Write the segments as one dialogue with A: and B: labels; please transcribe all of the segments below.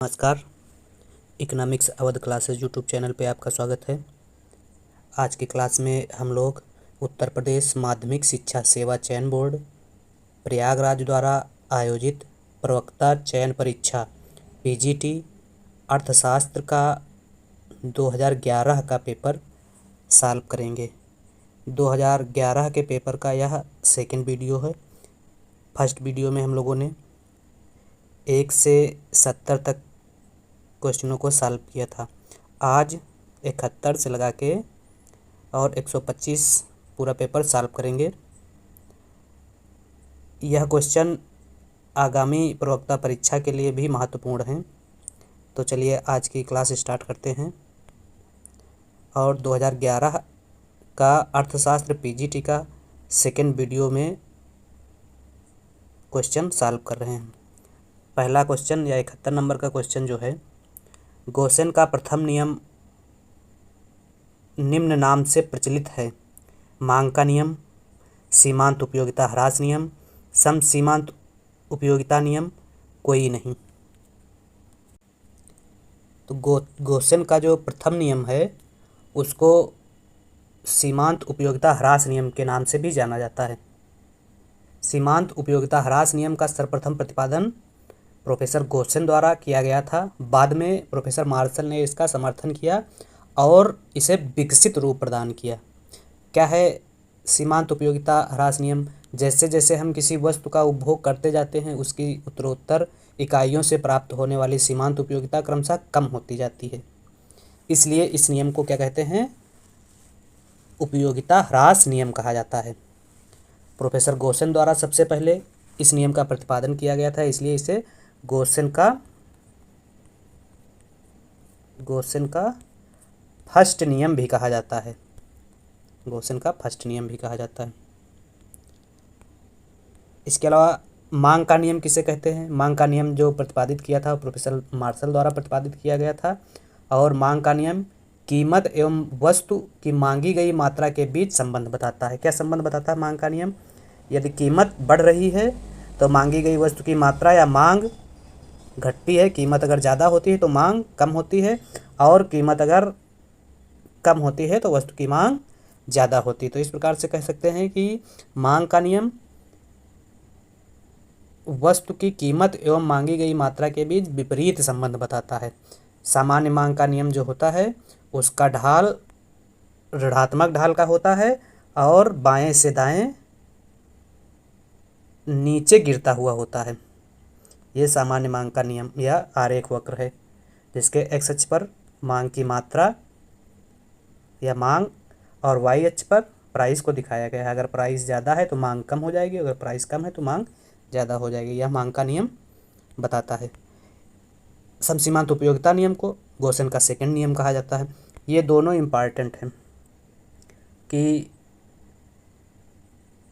A: नमस्कार। Economics Awadh classes YouTube channel पे आपका स्वागत है। आज की क्लास में हम लोग उत्तर प्रदेश माध्यमिक शिक्षा सेवा चयन बोर्ड प्रयागराज द्वारा आयोजित प्रवक्ता चयन परीक्षा पीजीटी अर्थशास्त्र का 2011 का पेपर सॉल्व करेंगे। 2011 के पेपर का यह सेकंड वीडियो है। फर्स्ट वीडियो में हम लोगों ने 1 से 70 तक क्वेश्चनों को सॉल्व किया था। आज 71 से लगा के और 125 पूरा पेपर सॉल्व करेंगे। यह क्वेश्चन आगामी प्रवक्ता परीक्षा के लिए भी महत्वपूर्ण हैं। तो चलिए आज की क्लास स्टार्ट करते हैं और 2011 का अर्थशास्त्र पीजीटी का सेकंड वीडियो में क्वेश्चन सॉल्व कर रहे हैं। पहला क्वेश्चन या 71 नंबर का क्वेश्चन जो है, गॉसेन का प्रथम नियम निम्न नाम से प्रचलित है। मांग का नियम, सीमांत उपयोगिता ह्रास नियम, सम सीमांत उपयोगिता नियम, कोई नहीं। तो गॉसेन का जो प्रथम नियम है उसको सीमांत उपयोगिता ह्रास नियम के नाम से भी जाना जाता है। सीमांत उपयोगिता ह्रास नियम का सर्वप्रथम प्रतिपादन प्रोफेसर गॉसेन द्वारा किया गया था। बाद में प्रोफेसर मार्शल ने इसका समर्थन किया और इसे विकसित रूप प्रदान किया। क्या है सीमांत उपयोगिता ह्रास नियम? जैसे जैसे हम किसी वस्तु का उपभोग करते जाते हैं उसकी उत्तरोत्तर इकाइयों से प्राप्त होने वाली सीमांत उपयोगिता क्रमशः कम होती जाती है। इसलिए इस नियम को क्या कहते हैं? उपयोगिता ह्रास नियम कहा जाता है। प्रोफेसर गॉसेन द्वारा सबसे पहले इस नियम का प्रतिपादन किया गया था, इसलिए इसे गॉसेन का फर्स्ट नियम भी कहा जाता है। गॉसेन का फर्स्ट नियम भी कहा जाता है। इसके अलावा मांग का नियम किसे कहते हैं? मांग का नियम जो प्रतिपादित किया था प्रोफेसर मार्शल द्वारा प्रतिपादित किया गया था। और मांग का नियम कीमत एवं वस्तु की मांगी गई मात्रा के बीच संबंध बताता है। क्या संबंध बताता है मांग का नियम? यदि कीमत बढ़ रही है तो मांगी गई वस्तु की मात्रा या मांग घटती है। कीमत अगर ज़्यादा होती है तो मांग कम होती है, और कीमत अगर कम होती है तो वस्तु की मांग ज़्यादा होती है। तो इस प्रकार से कह सकते हैं कि मांग का नियम वस्तु की कीमत एवं मांगी गई मात्रा के बीच विपरीत संबंध बताता है। सामान्य मांग का नियम जो होता है उसका ढाल ऋणात्मक ढाल का होता है और बाएं से दाएं नीचे गिरता हुआ होता है। ये सामान्य मांग का नियम या आरेख वक्र है, जिसके एक्स अक्ष पर मांग की मात्रा या मांग और वाई अक्ष पर प्राइस को दिखाया गया है। अगर प्राइस ज़्यादा है तो मांग कम हो जाएगी, अगर प्राइस कम है तो मांग ज़्यादा हो जाएगी। यह मांग का नियम बताता है। समसीमांत उपयोगिता नियम को गॉसेन का सेकंड नियम कहा जाता है। ये दोनों इम्पॉर्टेंट हैं कि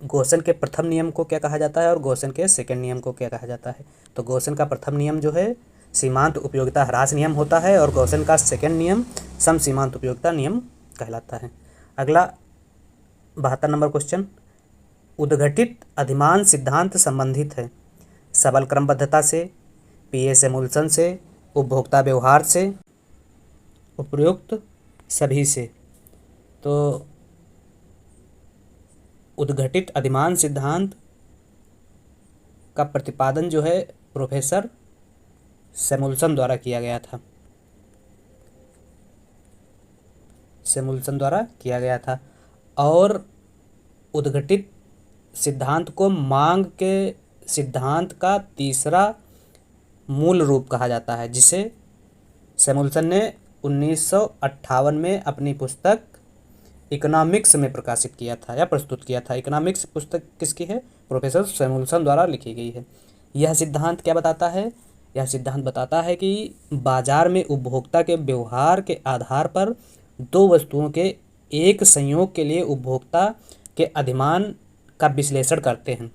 A: गॉसेन के प्रथम नियम को क्या कहा जाता है और गॉसेन के सेकंड नियम को क्या कहा जाता है। तो गॉसेन का प्रथम नियम जो है सीमांत उपयोगिता ह्रास नियम होता है और गॉसेन का सेकंड नियम सम सीमांत उपयोगिता नियम कहलाता है। अगला 72 नंबर क्वेश्चन, उद्घटित अधिमान सिद्धांत संबंधित है सबल क्रमबद्धता से, पीएस एमुल्सन से, उपभोक्ता व्यवहार से, उपयुक्त सभी से। तो उद्घटित अधिमान सिद्धांत का प्रतिपादन जो है प्रोफेसर सैमुअल्सन द्वारा किया गया था। सैमुअल्सन द्वारा किया गया था। और उद्घटित सिद्धांत को मांग के सिद्धांत का तीसरा मूल रूप कहा जाता है, जिसे सैमुअल्सन ने 1958 में अपनी पुस्तक इकोनॉमिक्स में प्रकाशित किया था या प्रस्तुत किया था। इकोनॉमिक्स पुस्तक किसकी है? प्रोफेसर सैमुअल्सन द्वारा लिखी गई है। यह सिद्धांत क्या बताता है? यह सिद्धांत बताता है कि बाजार में उपभोक्ता के व्यवहार के आधार पर दो वस्तुओं के एक संयोग के लिए उपभोक्ता के अधिमान का विश्लेषण करते हैं।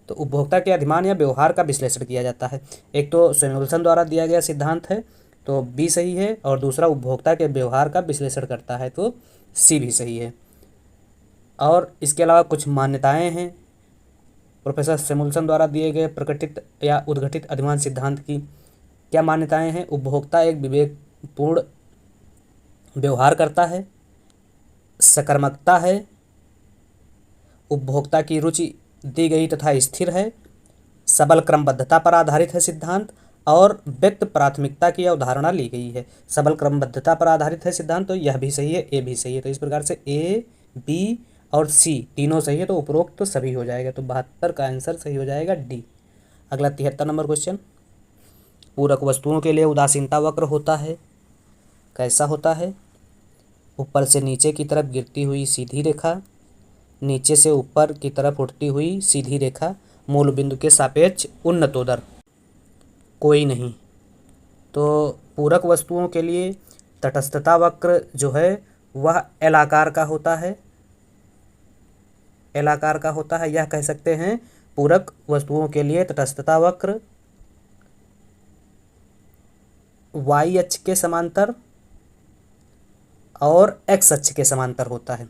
A: तो उपभोक्ता के अधिमान या व्यवहार का विश्लेषण किया जाता है। एक तो सैमुअल्सन द्वारा दिया गया सिद्धांत है तो बी सही है, और दूसरा उपभोक्ता के व्यवहार का विश्लेषण करता है तो सी भी सही है। और इसके अलावा कुछ मान्यताएं हैं प्रोफेसर सैमुअल्सन द्वारा दिए गए प्रकटित या उद्घटित अधिमान सिद्धांत की। क्या मान्यताएं हैं? उपभोक्ता एक विवेकपूर्ण व्यवहार करता है, सकारात्मकता है, उपभोक्ता की रुचि दी गई तथा स्थिर है, सबल क्रमबद्धता पर आधारित है सिद्धांत, और व्यक्त प्राथमिकता की अवधारणा ली गई है। सबल क्रमबद्धता पर आधारित है सिद्धांत, तो यह भी सही है, ए भी सही है। तो इस प्रकार से ए, बी और सी तीनों सही है, तो उपरोक्त तो सभी हो जाएगा। तो 72 का आंसर सही हो जाएगा डी। अगला 73 नंबर क्वेश्चन। पूरक वस्तुओं के लिए उदासीनता वक्र होता है। कैसा होता है? ऊपर से नीचे की तरफ गिरती हुई सीधी रेखा, नीचे से ऊपर की तरफ उठती हुई सीधी रेखा, मूल बिंदु के सापेक्ष उन्नतोदर। कोई नहीं। तो पूरक वस्तुओं के लिए तटस्थता वक्र जो है वह एल आकार का होता है। एल आकार का होता है, यह कह सकते हैं पूरक वस्तुओं के लिए तटस्थता वक्र वाई अक्ष के समांतर और एक्स अक्ष के समांतर होता है।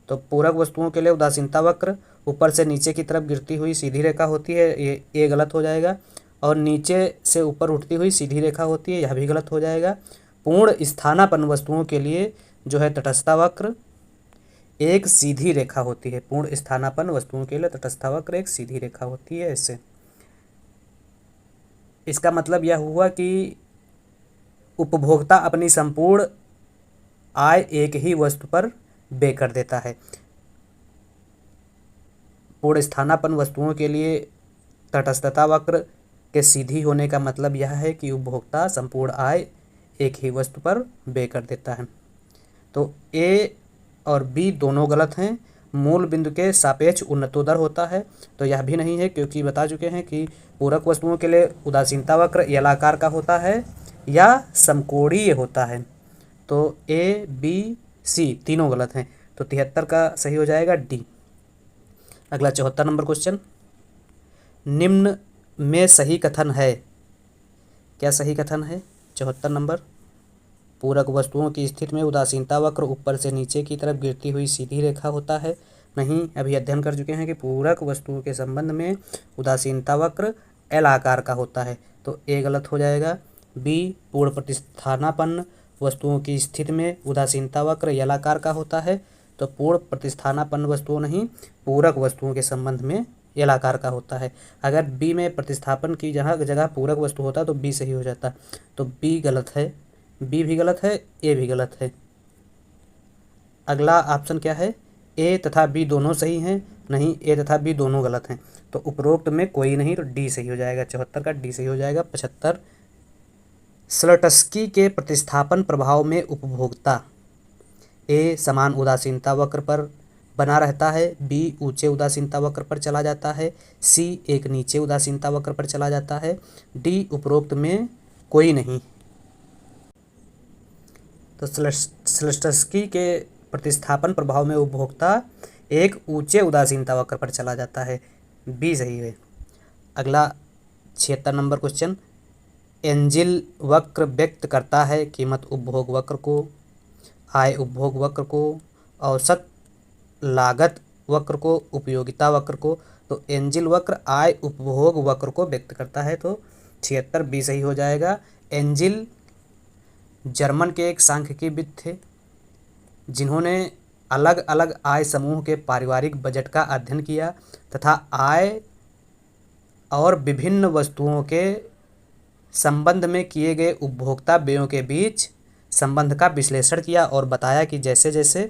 A: तो पूरक वस्तुओं के लिए उदासीनता वक्र ऊपर से नीचे की तरफ गिरती हुई सीधी रेखा होती है, ये गलत हो जाएगा। और नीचे से ऊपर उठती हुई सीधी रेखा होती है, यह भी गलत हो जाएगा। पूर्ण स्थानापन्न वस्तुओं के लिए जो है तटस्थता वक्र एक सीधी रेखा होती है। पूर्ण स्थानापन्न वस्तुओं के लिए तटस्थता वक्र एक सीधी रेखा होती है। इससे इसका मतलब यह हुआ कि उपभोक्ता अपनी संपूर्ण आय एक ही वस्तु पर व्यय कर देता है। पूर्ण स्थानापन्न वस्तुओं के लिए तटस्थता वक्र के सीधी होने का मतलब यह है कि उपभोक्ता संपूर्ण आय एक ही वस्तु पर व्यय कर देता है। तो ए और बी दोनों गलत हैं। मूल बिंदु के सापेक्ष उन्नतोदर होता है, तो यह भी नहीं है, क्योंकि बता चुके हैं कि पूरक वस्तुओं के लिए उदासीनता वक्र एल आकार का होता है या समकोणीय होता है। तो ए, बी, सी तीनों गलत हैं। तो 73 का सही हो जाएगा डी। अगला 74 नंबर क्वेश्चन। निम्न में सही कथन है। क्या सही कथन है? 74 नंबर। पूरक वस्तुओं की स्थिति में उदासीनता वक्र ऊपर से नीचे की तरफ गिरती हुई सीधी रेखा होता है। नहीं, अभी अध्ययन कर चुके हैं कि पूरक वस्तुओं के संबंध में उदासीनता वक्र एल आकार का होता है, तो ए गलत हो जाएगा। बी, पूर्ण प्रतिस्थानापन्न वस्तुओं की स्थिति में उदासीनता वक्र एल आकार का होता है, तो पूर्ण प्रतिस्थानापन्न वस्तुओं नहीं, पूरक वस्तुओं के संबंध में एल आकार का होता है। अगर बी में प्रतिस्थापन की जगह पूरक वस्तु होता तो बी सही हो जाता, तो बी गलत है, बी भी गलत है, ए भी गलत है। अगला ऑप्शन क्या है? ए तथा बी दोनों सही हैं। नहीं, ए तथा बी दोनों गलत हैं, तो उपरोक्त में कोई नहीं, तो डी सही हो जाएगा। 74 का डी सही हो जाएगा। 75 स्लटस्की के प्रतिस्थापन प्रभाव में उपभोक्ता ए समान उदासीनता वक्र पर बना रहता है, बी ऊंचे उदासीनता वक्र पर चला जाता है, सी एक नीचे उदासीनता वक्र पर चला जाता है, डी उपरोक्त में कोई नहीं। तो स्लटस्की के प्रतिस्थापन प्रभाव में उपभोक्ता एक ऊंचे उदासीनता वक्र पर चला जाता है, बी सही है। अगला 76 नंबर क्वेश्चन। एंजिल वक्र व्यक्त करता है कीमत उपभोग वक्र को, आय उपभोग वक्र को, औसत लागत वक्र को, उपयोगिता वक्र को। तो एंजिल वक्र आय उपभोग वक्र को व्यक्त करता है, तो 76 बी सही हो जाएगा। एंजिल जर्मन के एक सांख्यिकीविद थे जिन्होंने अलग अलग आय समूह के पारिवारिक बजट का अध्ययन किया तथा आय और विभिन्न वस्तुओं के संबंध में किए गए उपभोक्ता व्ययों के बीच संबंध का विश्लेषण किया और बताया कि जैसे जैसे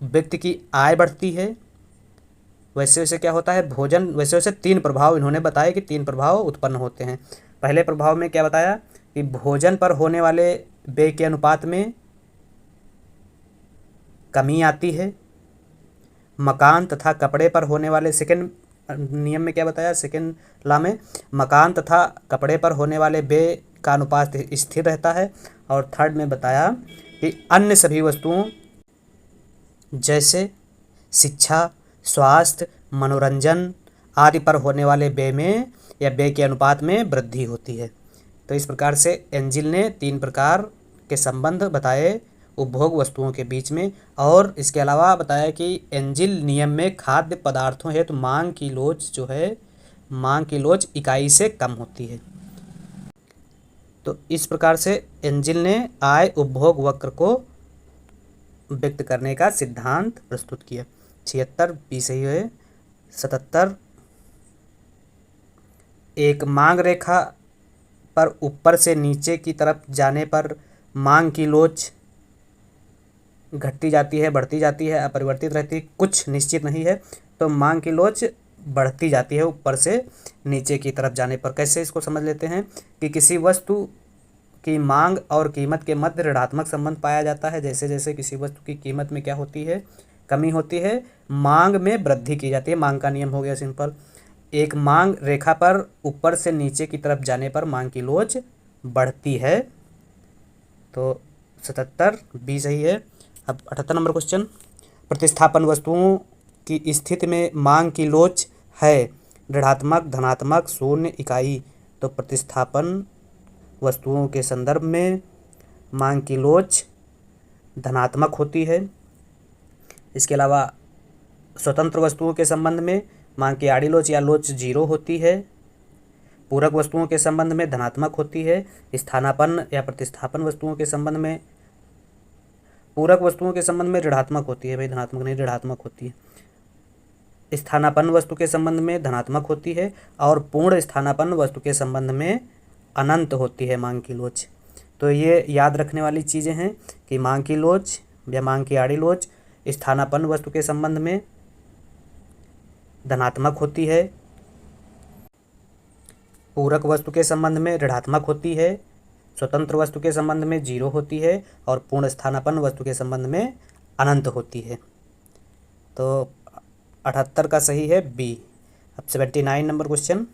A: व्यक्ति की आय बढ़ती है वैसे वैसे क्या होता है, भोजन, वैसे वैसे 3 प्रभाव इन्होंने बताए कि 3 प्रभाव उत्पन्न होते हैं। पहले प्रभाव में क्या बताया कि भोजन पर होने वाले व्यय के अनुपात में कमी आती है। मकान तथा कपड़े पर होने वाले, सेकंड नियम में क्या बताया, सेकंड लॉ में मकान तथा कपड़े पर होने वाले व्यय का अनुपात स्थिर रहता है। और थर्ड में बताया कि अन्य सभी वस्तुओं जैसे शिक्षा, स्वास्थ्य, मनोरंजन आदि पर होने वाले व्यय में या व्यय के अनुपात में वृद्धि होती है। तो इस प्रकार से एंजिल ने 3 प्रकार के संबंध बताए उपभोग वस्तुओं के बीच में, और इसके अलावा बताया कि एंजिल नियम में खाद्य पदार्थों हेतु मांग की लोच जो है, मांग की लोच इकाई से कम होती है। तो इस प्रकार से एंजिल ने आय उपभोग वक्र को व्यक्त करने का सिद्धांत प्रस्तुत किया। 76 बी सही है। 77 एक मांग रेखा पर ऊपर से नीचे की तरफ जाने पर मांग की लोच घटती जाती है, बढ़ती जाती है, अपरिवर्तित रहती है, कुछ निश्चित नहीं है। तो मांग की लोच बढ़ती जाती है ऊपर से नीचे की तरफ जाने पर। कैसे इसको समझ लेते हैं कि किसी वस्तु की मांग और कीमत के मध्य ऋणात्मक संबंध पाया जाता है। जैसे जैसे किसी वस्तु की कीमत में क्या होती है, कमी होती है, मांग में वृद्धि की जाती है। मांग का नियम हो गया सिंपल। एक मांग रेखा पर ऊपर से नीचे की तरफ जाने पर मांग की लोच बढ़ती है। तो 77 बी सही है। अब 78 नंबर क्वेश्चन, प्रतिस्थापन वस्तुओं की स्थिति में मांग की लोच है ऋणात्मक, धनात्मक, शून्य, इकाई। तो प्रतिस्थापन वस्तुओं के संदर्भ में मांग की लोच धनात्मक होती है। इसके अलावा स्वतंत्र वस्तुओं के संबंध में मांग की आड़ी लोच या लोच 0 होती है। पूरक वस्तुओं के संबंध में धनात्मक होती है। स्थानापन्न या प्रतिस्थापन वस्तुओं के संबंध में, पूरक वस्तुओं के संबंध में ऋणात्मक होती है, भाई धनात्मक नहीं, ऋणात्मक होती है। स्थानापन्न वस्तु के संबंध में धनात्मक होती है और पूर्ण स्थानापन्न वस्तु के संबंध में अनंत होती है मांग की लोच। तो ये याद रखने वाली चीज़ें हैं कि मांग की लोच या मांग की आड़ी लोच स्थानापन्न वस्तु के संबंध में धनात्मक होती है, पूरक वस्तु के संबंध में ऋणात्मक होती है, स्वतंत्र वस्तु के संबंध में 0 होती है और पूर्ण स्थानापन्न वस्तु के संबंध में अनंत होती है। तो 78 का सही है बी। अब 79 नंबर क्वेश्चन,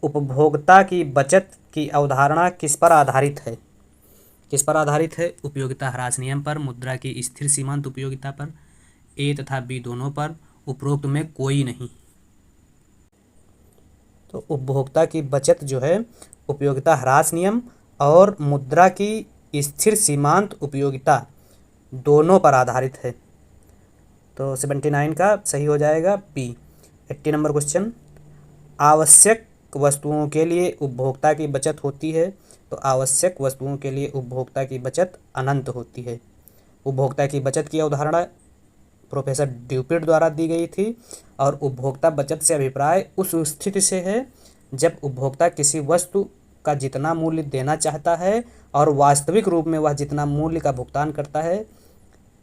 A: उपभोक्ता की बचत की अवधारणा किस पर आधारित है? किस पर आधारित है? उपयोगिता ह्रास नियम पर, मुद्रा की स्थिर सीमांत उपयोगिता पर, ए तथा बी दोनों पर, उपरोक्त में कोई नहीं। तो उपभोक्ता की बचत जो है उपयोगिता ह्रास नियम और मुद्रा की स्थिर सीमांत उपयोगिता दोनों पर आधारित है। तो 79 का सही हो जाएगा बी। 80 नंबर क्वेश्चन, आवश्यक वस्तुओं के लिए उपभोक्ता की बचत होती है। तो आवश्यक वस्तुओं के लिए उपभोक्ता की बचत अनंत होती है। उपभोक्ता की बचत की अवधारणा प्रोफेसर ड्यूपिट द्वारा दी गई थी और उपभोक्ता बचत से अभिप्राय उस स्थिति से है जब उपभोक्ता किसी वस्तु का जितना मूल्य देना चाहता है और वास्तविक रूप में वह जितना मूल्य का भुगतान करता है,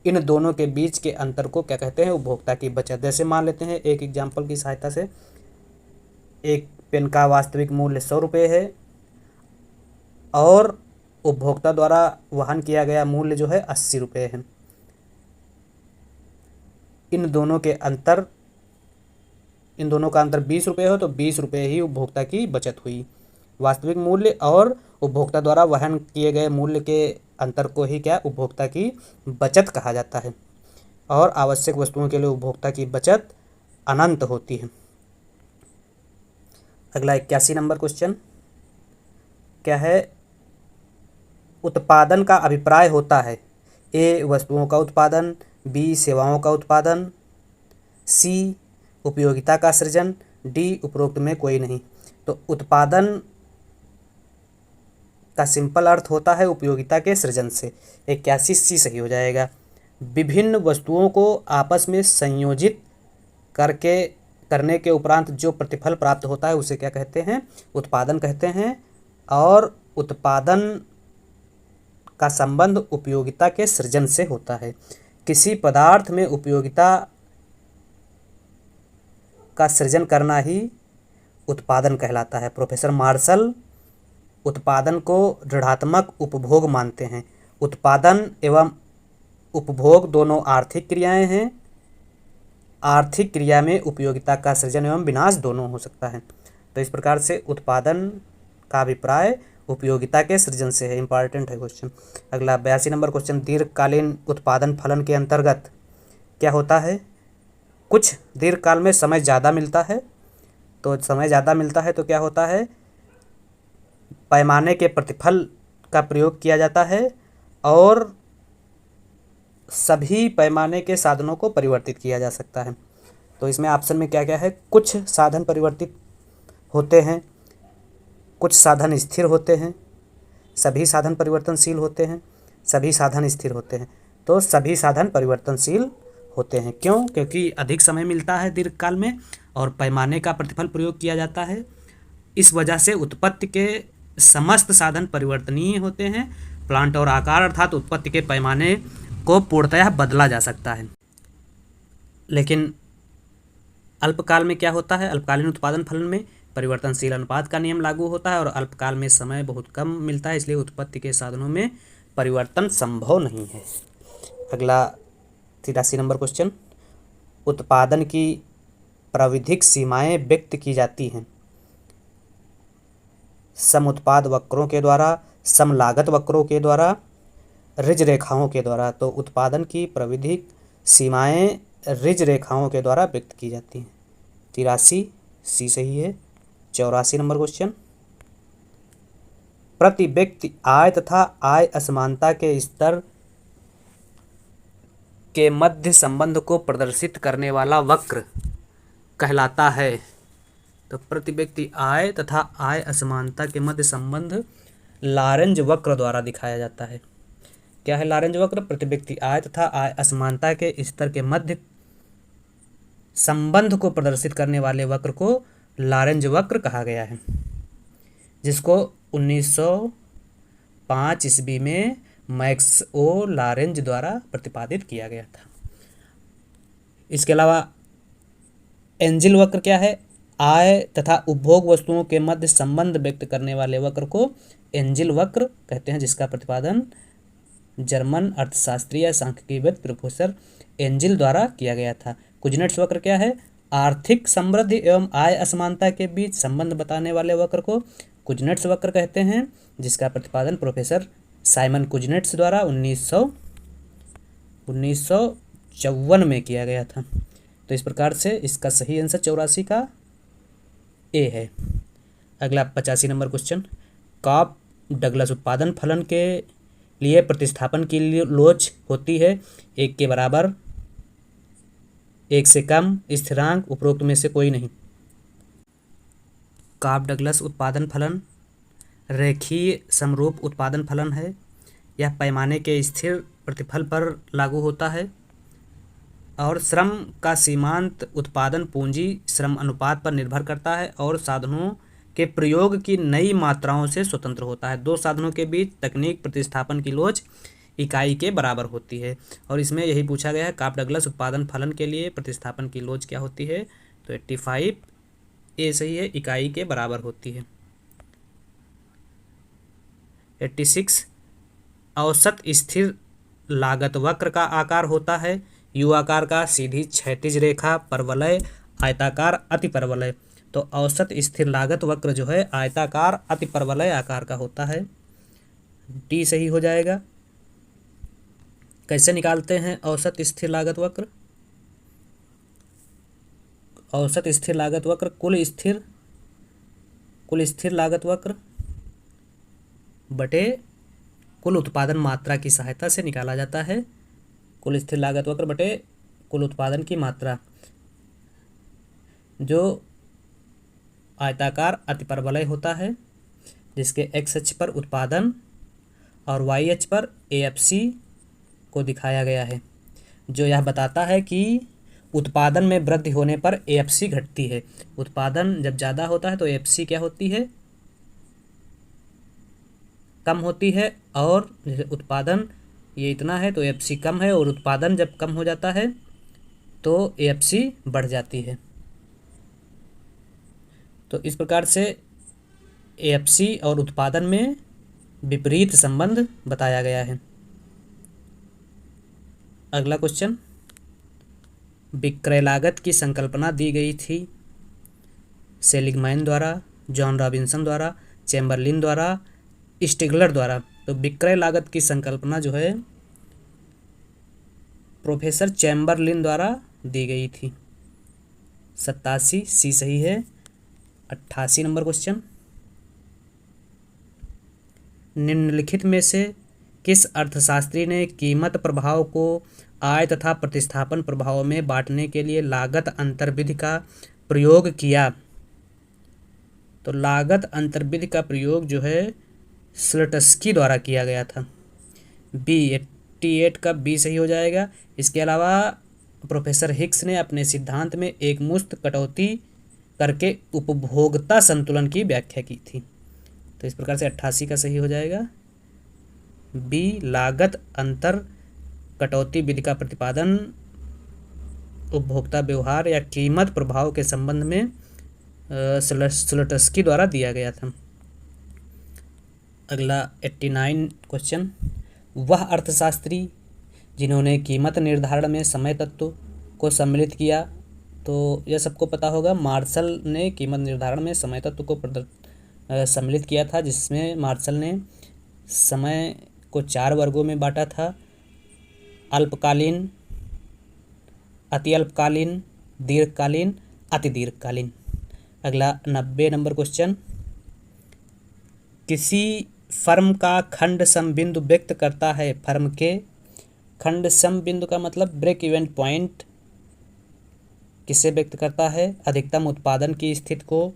A: इन दोनों के बीच के अंतर को क्या कहते हैं? उपभोक्ता की बचत। जैसे मान लेते हैं एक एग्जाम्पल की सहायता से, एक पेन का वास्तविक मूल्य 100 रुपये है और उपभोक्ता द्वारा वहन किया गया मूल्य जो है 80 रुपये है। इन दोनों का अंतर 20 रुपये हो तो 20 रुपये ही उपभोक्ता की बचत हुई। वास्तविक मूल्य और उपभोक्ता द्वारा वहन किए गए मूल्य के अंतर को ही क्या उपभोक्ता की बचत कहा जाता है। और आवश्यक वस्तुओं के लिए उपभोक्ता की बचत अनंत होती है। अगला 81 नंबर क्वेश्चन क्या है? उत्पादन का अभिप्राय होता है ए वस्तुओं का उत्पादन, बी सेवाओं का उत्पादन, सी उपयोगिता का सृजन, डी उपरोक्त में कोई नहीं। तो उत्पादन का सिंपल अर्थ होता है उपयोगिता के सृजन से। 81 सी सही हो जाएगा। विभिन्न वस्तुओं को आपस में संयोजित करने के उपरांत जो प्रतिफल प्राप्त होता है उसे क्या कहते हैं? उत्पादन कहते हैं। और उत्पादन का संबंध उपयोगिता के सृजन से होता है। किसी पदार्थ में उपयोगिता का सृजन करना ही उत्पादन कहलाता है। प्रोफेसर मार्शल उत्पादन को ऋणात्मक उपभोग मानते हैं। उत्पादन एवं उपभोग दोनों आर्थिक क्रियाएं हैं। आर्थिक क्रिया में उपयोगिता का सृजन एवं विनाश दोनों हो सकता है। तो इस प्रकार से उत्पादन का अभिप्राय उपयोगिता के सृजन से है। इंपॉर्टेंट है क्वेश्चन। अगला 82 नंबर क्वेश्चन, दीर्घकालीन उत्पादन फलन के अंतर्गत क्या होता है? कुछ दीर्घकाल में समय ज़्यादा मिलता है। तो समय ज़्यादा मिलता है तो क्या होता है? पैमाने के प्रतिफल का प्रयोग किया जाता है और सभी पैमाने के साधनों को परिवर्तित किया जा सकता है। तो इसमें ऑप्शन में क्या क्या है? कुछ साधन परिवर्तित होते हैं, कुछ साधन स्थिर होते हैं, सभी साधन परिवर्तनशील होते हैं, सभी साधन स्थिर होते हैं। तो सभी साधन परिवर्तनशील होते हैं। क्यों? क्योंकि अधिक समय मिलता है दीर्घकाल में और पैमाने का प्रतिफल प्रयोग किया जाता है। इस वजह से उत्पत्ति के समस्त साधन परिवर्तनीय होते हैं। प्लांट और आकार अर्थात उत्पत्ति के पैमाने को पूर्णतः बदला जा सकता है। लेकिन अल्पकाल में क्या होता है? अल्पकालीन उत्पादन फलन में परिवर्तनशील अनुपात का नियम लागू होता है और अल्पकाल में समय बहुत कम मिलता है, इसलिए उत्पत्ति के साधनों में परिवर्तन संभव नहीं है। अगला 83 नंबर क्वेश्चन, उत्पादन की प्राविधिक सीमाएं व्यक्त की जाती हैं सम उत्पाद वक्रों के द्वारा, सम लागत वक्रों के द्वारा, ऋज रेखाओं के द्वारा। तो उत्पादन की प्राविधिक सीमाएं ऋज रेखाओं के द्वारा व्यक्त की जाती हैं। 83 सी सही है। 84 नंबर क्वेश्चन, प्रति व्यक्ति आय तथा आय असमानता के स्तर के मध्य संबंध को प्रदर्शित करने वाला वक्र कहलाता है। तो प्रति व्यक्ति आय तथा आय असमानता के मध्य संबंध लॉरेंज वक्र द्वारा दिखाया जाता है। क्या है लॉरेंज वक्र? प्रति व्यक्ति आय तथा आय असमानता के स्तर के मध्य संबंध को प्रदर्शित करने वाले वक्र को लॉरेंज वक्र कहा गया है, जिसको 1905 ईस्वी में मैक्स ओ लॉरेंज द्वारा प्रतिपादित किया गया था। इसके अलावा एंजिल वक्र क्या है? आय तथा उपभोग वस्तुओं के मध्य संबंध व्यक्त करने वाले वक्र को एंजिल वक्र कहते हैं, जिसका प्रतिपादन जर्मन अर्थशास्त्री या सांख्यिकीविद प्रोफेसर एंजिल द्वारा किया गया था। कुजनेट्स वक्र क्या है? आर्थिक समृद्धि एवं आय असमानता के बीच संबंध बताने वाले वक्र को कुजनेट्स वक्र कहते हैं, जिसका प्रतिपादन प्रोफेसर साइमन कुजनेट्स द्वारा 1954 में किया गया था। तो इस प्रकार से इसका सही आंसर 84 का ए है। अगला 85 नंबर क्वेश्चन, कॉप डगलस उत्पादन फलन के लिए प्रतिस्थापन की लोच होती है 1 के बराबर, 1 से कम, स्थिरांक, उपरोक्त में से कोई नहीं। कॉप डगलस उत्पादन फलन रेखीय समरूप उत्पादन फलन है। यह पैमाने के स्थिर प्रतिफल पर लागू होता है और श्रम का सीमांत उत्पादन पूंजी श्रम अनुपात पर निर्भर करता है और साधनों के प्रयोग की नई मात्राओं से स्वतंत्र होता है। दो साधनों के बीच तकनीक प्रतिस्थापन की लोच इकाई के बराबर होती है। और इसमें यही पूछा गया है, कॉप डगलस उत्पादन फलन के लिए प्रतिस्थापन की लोच क्या होती है? तो 85 ए सही है, इकाई के बराबर होती है। 86 औसत स्थिर लागत वक्र का आकार होता है यू आकार का, सीधी क्षैतिज रेखा, परवलय, आयताकार, अतिपरवलय। तो औसत स्थिर लागत वक्र जो है आयताकार अतिपरवलय आकार का होता है। डी सही हो जाएगा। कैसे निकालते हैं औसत स्थिर लागत वक्र? औसत स्थिर लागत वक्र कुल स्थिर लागत वक्र बटे कुल उत्पादन मात्रा की सहायता से निकाला जाता है। कुल स्थिर लागत वक्र बटे कुल उत्पादन की मात्रा, जो आयताकार अतिपरवलय होता है, जिसके एक्स अक्ष पर उत्पादन और वाई अक्ष पर एएफसी को दिखाया गया है, जो यह बताता है कि उत्पादन में वृद्धि होने पर एएफसी घटती है। उत्पादन जब ज़्यादा होता है तो एएफसी क्या होती है? कम होती है। और जैसे उत्पादन ये इतना है तो एएफसी कम है, और उत्पादन जब कम हो जाता है तो एएफसी बढ़ जाती है। तो इस प्रकार से एएफसी और उत्पादन में विपरीत संबंध बताया गया है। अगला क्वेश्चन, विक्रय लागत की संकल्पना दी गई थी सेलिगमैन द्वारा, जॉन रॉबिन्सन द्वारा, चैम्बरलिन द्वारा, स्टिगलर द्वारा। तो विक्रय लागत की संकल्पना जो है प्रोफेसर चैम्बरलिन द्वारा दी गई थी। 87 सी सही है। 88 नंबर क्वेश्चन, निम्नलिखित में से किस अर्थशास्त्री ने कीमत प्रभाव को आय तथा प्रतिस्थापन प्रभाव में बांटने के लिए लागत अंतर्विधि का प्रयोग किया? तो लागत अंतर्विधि का प्रयोग जो है स्लटस्की द्वारा किया गया था। बी 88 का बी सही हो जाएगा। इसके अलावा प्रोफेसर हिक्स ने अपने सिद्धांत में एक मुश्त कटौती करके उपभोक्ता संतुलन की व्याख्या की थी। तो इस प्रकार से 88 का सही हो जाएगा। बी लागत अंतर कटौती विधि का प्रतिपादन उपभोक्ता व्यवहार या कीमत प्रभाव के संबंध में स्लटस्की द्वारा दिया गया था। अगला 89 क्वेश्चन, वह अर्थशास्त्री जिन्होंने कीमत निर्धारण में समय तत्व को सम्मिलित किया। तो यह सबको पता होगा, मार्शल ने कीमत निर्धारण में समय तत्व को सम्मिलित किया था, जिसमें मार्शल ने समय को 4 वर्गों में बांटा था: अल्पकालीन, अति अल्पकालीन, दीर्घकालीन, अति दीर्घकालीन। अगला 90 नंबर क्वेश्चन, किसी फर्म का खंड सम बिंदु व्यक्त करता है। फर्म के खंड सम बिंदु का मतलब ब्रेक इवन पॉइंट किसे व्यक्त करता है? अधिकतम उत्पादन की स्थिति को,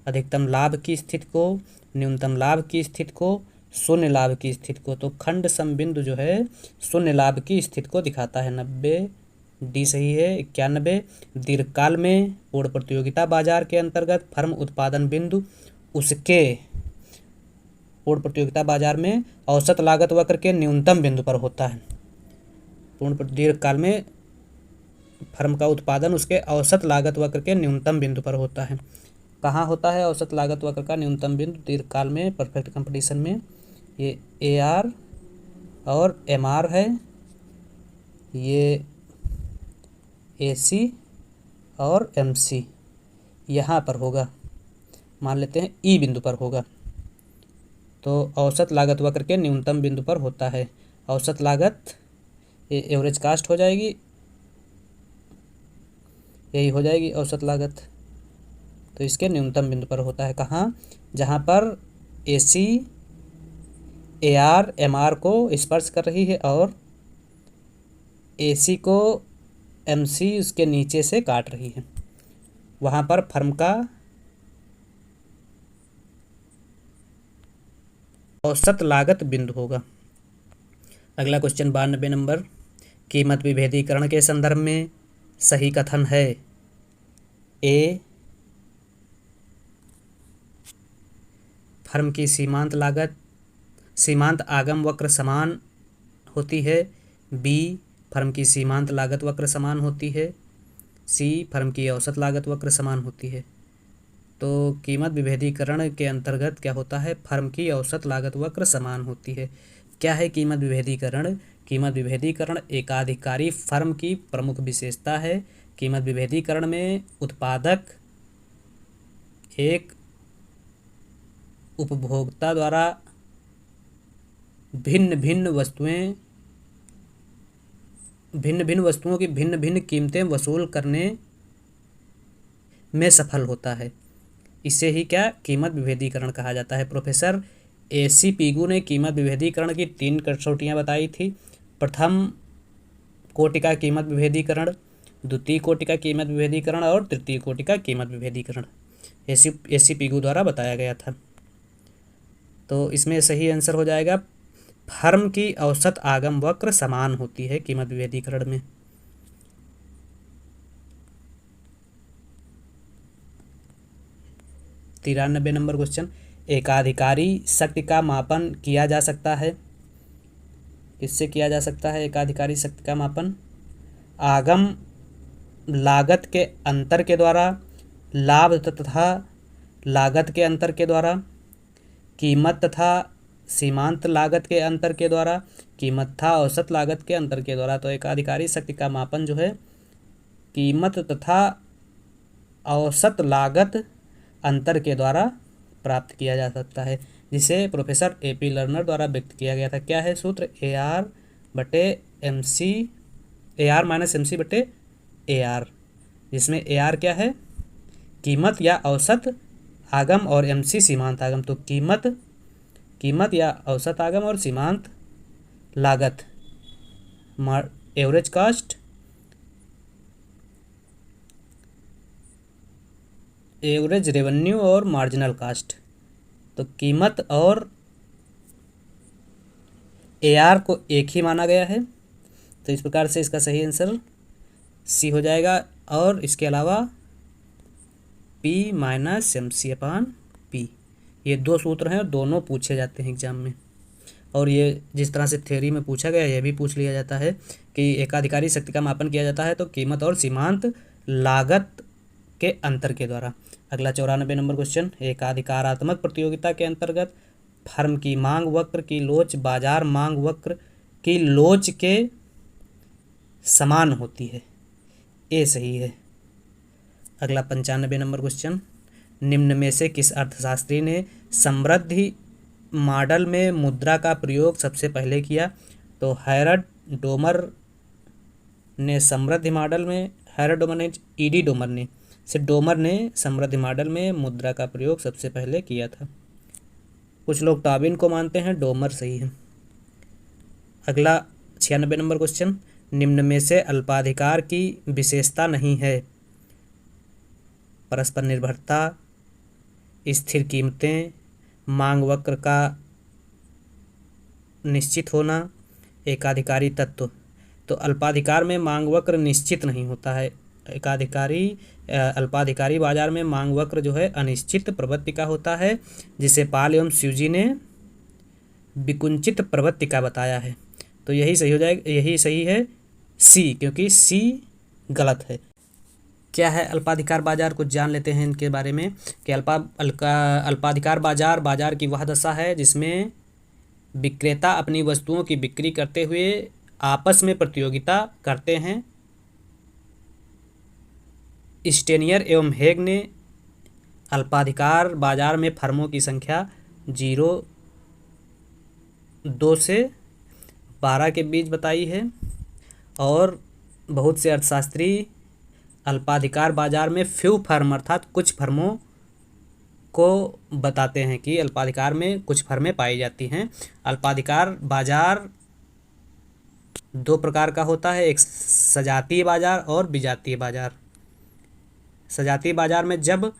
A: अधिकतम लाभ की स्थिति को, न्यूनतम लाभ की स्थिति को, शून्य लाभ की स्थिति को। तो खंड सम बिंदु जो है शून्य लाभ की स्थिति को दिखाता है। 90 डी सही है। 91, दीर्घकाल में पूर्ण प्रतियोगिता बाजार के अंतर्गत फर्म उत्पादन बिंदु उसके पूर्ण प्रतियोगिता बाजार में औसत लागत वक्र के न्यूनतम बिंदु पर होता है। दीर्घकाल में फर्म का उत्पादन उसके औसत लागत वक्र के न्यूनतम बिंदु पर होता है। कहाँ होता है औसत लागत वक्र का न्यूनतम बिंदु? दीर्घकाल में, परफेक्ट कंपटीशन में। ये AR और MR है, ये AC और MC यहाँ पर होगा, मान लेते हैं E बिंदु पर होगा। तो औसत लागत वक्र के न्यूनतम बिंदु पर होता है। औसत लागत ये एवरेज कास्ट हो जाएगी, यही हो जाएगी औसत लागत। तो इसके न्यूनतम बिंदु पर होता है। कहाँ? जहाँ पर AC AR MR को स्पर्श कर रही है और AC को MC उसके नीचे से काट रही है, वहाँ पर फर्म का औसत लागत बिंदु होगा। अगला क्वेश्चन 92 नंबर, कीमत विभेदीकरण के संदर्भ में सही कथन है। A, फर्म की सीमांत आगम वक्र समान होती है। B, फर्म की सीमांत लागत वक्र समान होती है। C, फर्म की औसत लागत वक्र समान होती है। तो कीमत विभेदीकरण के अंतर्गत क्या होता है? फर्म की औसत लागत वक्र समान होती है। क्या है कीमत विभेदीकरण? कीमत विभेदीकरण एकाधिकारी फर्म की प्रमुख विशेषता है। कीमत विभेदीकरण में उत्पादक एक उपभोक्ता द्वारा भिन्न भिन्न वस्तुओं की भिन्न भिन्न कीमतें वसूल करने में सफल होता है। इसे ही क्या कीमत विभेदीकरण कहा जाता है। प्रोफेसर AC पीगू ने कीमत विभेदीकरण की 3 कसौटियाँ बताई थी। प्रथम कोटि का कीमत विभेदीकरण, द्वितीय कोटि का कीमत विभेदीकरण और तृतीय कोटि का कीमत विभेदीकरण AC पीगू द्वारा बताया गया था। तो इसमें सही आंसर हो जाएगा, फर्म की औसत आगम वक्र समान होती है कीमत विभेदीकरण में। तिरानबे नंबर क्वेश्चन, एकाधिकारी शक्ति का मापन किया जा सकता है। किससे किया जा सकता है एकाधिकारी शक्ति का मापन? आगम लागत के अंतर के द्वारा, लाभ तथा लागत के अंतर के द्वारा, कीमत तथा सीमांत लागत के अंतर के द्वारा, कीमत तथा औसत लागत के अंतर के द्वारा। तो एकाधिकारी शक्ति का मापन जो है कीमत तथा औसत लागत अंतर के द्वारा प्राप्त किया जा सकता है, जिसे प्रोफेसर AP लर्नर द्वारा व्यक्त किया गया था। क्या है सूत्र? AR माइनस MC बटे AR, जिसमें AR क्या है? कीमत या औसत आगम और MC सीमांत आगम। तो कीमत या औसत आगम और सीमांत लागत, एवरेज कास्ट, एवरेज रेवेन्यू और मार्जिनल कास्ट। तो कीमत और AR को एक ही माना गया है, तो इस प्रकार से इसका सही आंसर सी हो जाएगा। और इसके अलावा P माइनस MC/P, ये दो सूत्र हैं और दोनों पूछे जाते हैं एग्जाम में। और ये जिस तरह से थ्योरी में पूछा गया ये भी पूछ लिया जाता है कि एकाधिकारी शक्ति का मापन किया जाता है तो कीमत और सीमांत लागत के अंतर के द्वारा। अगला 94 नंबर क्वेश्चन, एकाधिकारात्मक प्रतियोगिता के अंतर्गत फर्म की मांग वक्र की लोच बाजार मांग वक्र की लोच के समान होती है, ये सही है। अगला 95 नंबर क्वेश्चन, निम्न में से किस अर्थशास्त्री ने समृद्धि मॉडल में मुद्रा का प्रयोग सबसे पहले किया? तो हैरड डोमर ने समृद्धि मॉडल में, हैरड डोमर ने, ईडी डोमर ने, सिर्फ डोमर ने समृद्धि मॉडल में मुद्रा का प्रयोग सबसे पहले किया था। कुछ लोग टॉबिन को मानते हैं, डोमर सही है। अगला 96 नंबर क्वेश्चन, निम्न में से अल्पाधिकार की विशेषता नहीं है? परस्पर निर्भरता, स्थिर कीमतें, मांग वक्र का निश्चित होना, एकाधिकारी तत्व। तो अल्पाधिकार में मांग वक्र निश्चित नहीं होता है। अल्पाधिकारी बाजार में मांग वक्र जो है अनिश्चित प्रवृत्ति का होता है, जिसे पाल एवं स्यूजी ने विकुंचित प्रवृत्ति का बताया है। तो यही सही हो जाएगा, यही सही है सी, क्योंकि सी गलत है। क्या है अल्पाधिकार बाजार, कुछ जान लेते हैं इनके बारे में कि अल्पाधिकार बाजार की वह दशा है जिसमें विक्रेता अपनी वस्तुओं की बिक्री करते हुए आपस में प्रतियोगिता करते हैं। स्टेनियर एवं हेग ने अल्पाधिकार बाजार में फर्मों की संख्या 2 से 12 के बीच बताई है। और बहुत से अर्थशास्त्री अल्पाधिकार बाजार में फ्यू फर्म अर्थात कुछ फर्मों को बताते हैं कि अल्पाधिकार में कुछ फर्में पाई जाती हैं। अल्पाधिकार बाजार 2 प्रकार का होता है, एक सजातीय बाजार और विजातीय बाजार। सजातीय बाजार में जब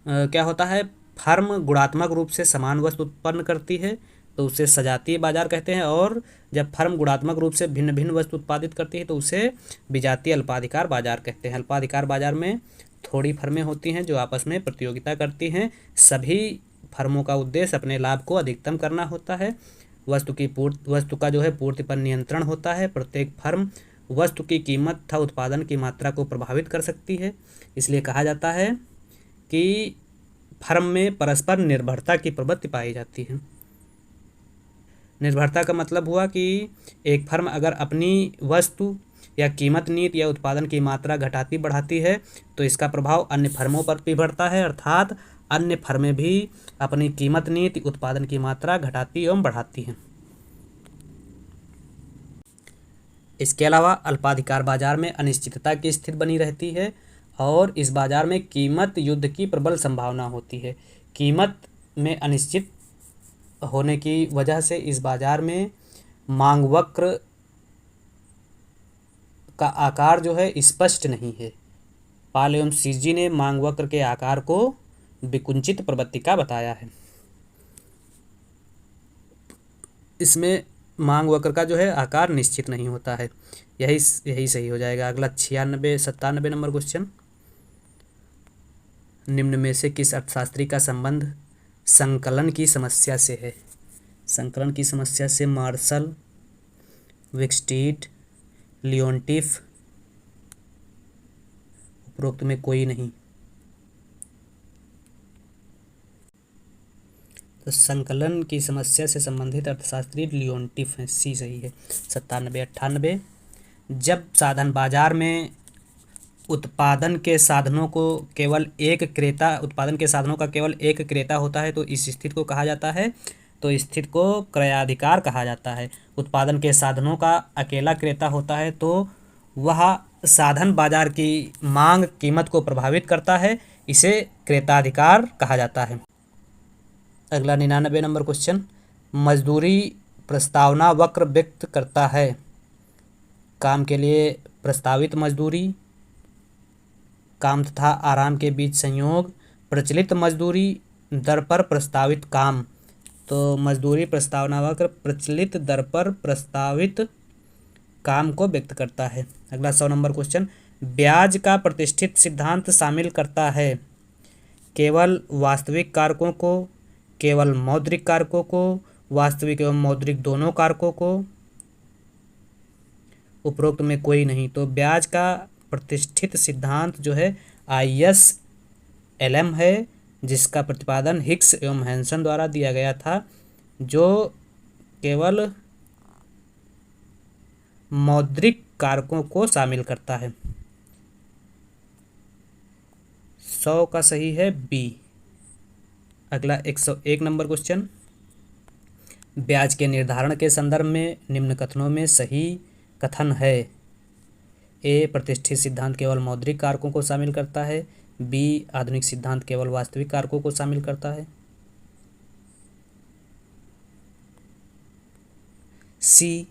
A: क्या होता है, फर्म गुणात्मक रूप से समान वस्तु उत्पन्न करती है तो उसे सजातीय बाजार कहते हैं, और जब फर्म गुणात्मक रूप से भिन्न भिन्न वस्तु उत्पादित करती है तो उसे विजातीय अल्पाधिकार बाजार कहते हैं। अल्पाधिकार बाजार में थोड़ी फर्में होती हैं जो आपस में प्रतियोगिता करती हैं। सभी फर्मों का उद्देश्य अपने लाभ को अधिकतम करना होता है। वस्तु का जो है पूर्ति पर नियंत्रण होता है। प्रत्येक फर्म वस्तु की कीमत तथा उत्पादन की मात्रा को प्रभावित कर सकती है। इसलिए कहा जाता है कि फर्म में परस्पर निर्भरता की प्रवृत्ति पाई जाती है। निर्भरता का मतलब हुआ कि एक फर्म अगर अपनी वस्तु या कीमत नीति या उत्पादन की मात्रा घटाती बढ़ाती है तो इसका प्रभाव अन्य फर्मों पर भी पड़ता है, अर्थात अन्य फर्में भी अपनी कीमत नीति उत्पादन की मात्रा घटाती एवं बढ़ाती हैं। इसके अलावा अल्पाधिकार बाजार में अनिश्चितता की स्थिति बनी रहती है और इस बाजार में कीमत युद्ध की प्रबल संभावना होती है। कीमत में अनिश्चित होने की वजह से इस बाजार में मांग वक्र का आकार जो है स्पष्ट नहीं है। पाल एवं सीजी ने मांग वक्र के आकार को विकुंचित प्रवृत्ति का बताया है। इसमें मांग वक्र का जो है आकार निश्चित नहीं होता है। यही सही हो जाएगा। अगला 97 नंबर क्वेश्चन, निम्न में से किस अर्थशास्त्री का संबंध संकलन की समस्या से है? संकलन की समस्या से मार्शल, विक्सटीट, लियोन्टिफ, उपरोक्त में कोई नहीं। तो संकलन की समस्या से संबंधित अर्थशास्त्री लियोन्टिफ हैं, सी सही है। 97-98, जब साधन बाजार में उत्पादन के साधनों का केवल एक क्रेता होता है तो इस स्थिति को कहा जाता है, तो इस स्थिति को क्रयाधिकार कहा जाता है। उत्पादन के साधनों का अकेला क्रेता होता है तो वह साधन बाजार की मांग कीमत को प्रभावित करता है, इसे क्रेताधिकार कहा जाता है। अगला 99 नंबर क्वेश्चन, मजदूरी प्रस्तावना वक्र व्यक्त करता है? काम के लिए प्रस्तावित मजदूरी, काम तथा आराम के बीच संयोग, प्रचलित मजदूरी, दर पर प्रस्तावित काम। तो मजदूरी प्रस्तावनात्मक प्रचलित दर पर प्रस्तावित काम को व्यक्त करता है। अगला 100 नंबर क्वेश्चन, ब्याज का प्रतिष्ठित सिद्धांत शामिल करता है केवल वास्तविक कारकों को, केवल मौद्रिक कारकों को, वास्तविक एवं मौद्रिक दोनों कारकों को, उपरोक्त में कोई नहीं। तो ब्याज का प्रतिष्ठित सिद्धांत जो है ISLM है, जिसका प्रतिपादन हिक्स एवं हैंसन द्वारा दिया गया था, जो केवल मौद्रिक कारकों को शामिल करता है। 100 का सही है बी। अगला 101 नंबर क्वेश्चन, ब्याज के निर्धारण के संदर्भ में निम्न कथनों में सही कथन है। ए, प्रतिष्ठित सिद्धांत केवल मौद्रिक कारकों को शामिल करता है। बी, आधुनिक सिद्धांत केवल वास्तविक कारकों को शामिल करता है। सी,